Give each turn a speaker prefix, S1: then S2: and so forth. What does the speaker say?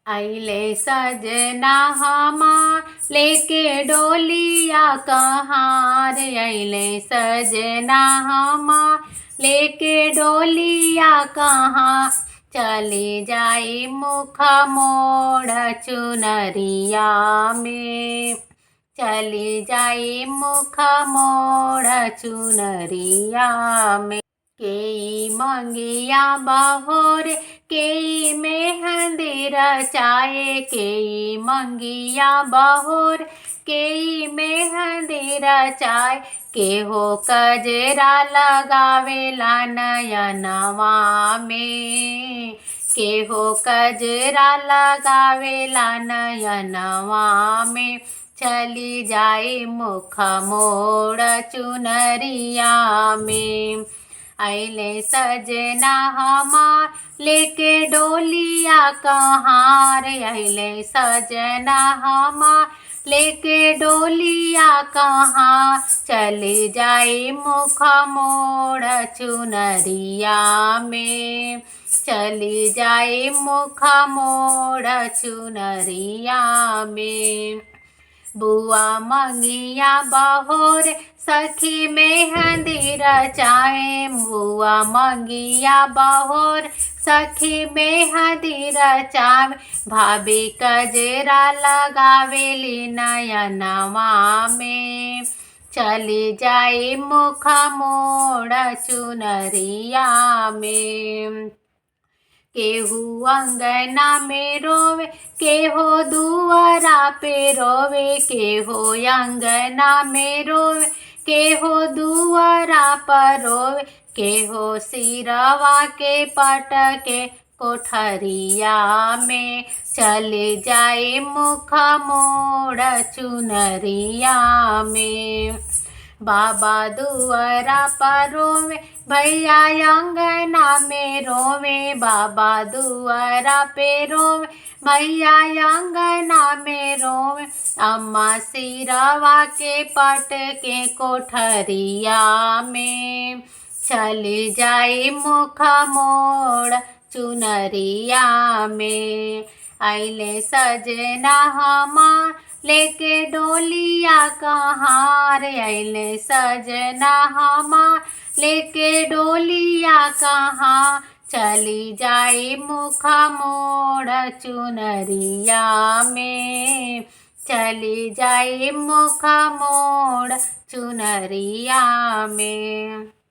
S1: अइले सजना हमार लेके डोलिया कहाँ रे। अइले सजना हमार लेके डोलिया कहाँ। चली जाई मुख मोड़ चुनरिया में। चली जाई मुख मोड़ चुनरिया में। केई मंगिया बहोर केई मेहंदी रचाए। केई मंगिया बहोर केई मेहंदी रचाए। केहो कजरा लगावेला नयनवा में। केहो कजरा लगावेला नयनवा में। चली जाई मुख मोड़ चुनरिया में। अइले सजना हमार लेके डोलिया कहाँ रे। अइले सजना हमार लेके डोलिया कहाँ। चली जाई मुख मोड़ चुनरिया में। चली जाई मुख मोड़ चुनरिया में। बुआ मंगिया बहोर सखी मेहंदी रचाए। बुआ मंगिया बहोर सखी मेहंदी रचाए। भाभी कजरा लगावेली नयनवा में। चली जाई मुख मोड़ चुनरिया में। केहू अंगना में रोवे केहो दुआरा पे रोवे। केहो अंगना में रोवे केहो दुआरा पर रोवे। केहो सिरवा के पटके कोठरिया में। चले जाए मुख मोड़ चुनरिया में। बाबा दुआरा पर रोवे भैया अंगना में रोवे। बाबा दुआरा पे रोवे भैया अंगना में रोवे। अम्मा सिरवा के पट के कोठरिया में। चली जाई मुख मोड़ चुनरिया में। अइले सजना हमार लेके डोलिया कहाँ रे। अइले सजना हमार लेके डोलिया कहाँ। चली जाई मुख मोड़ चुनरिया में। चली जाई मुख मोड़ चुनरिया में।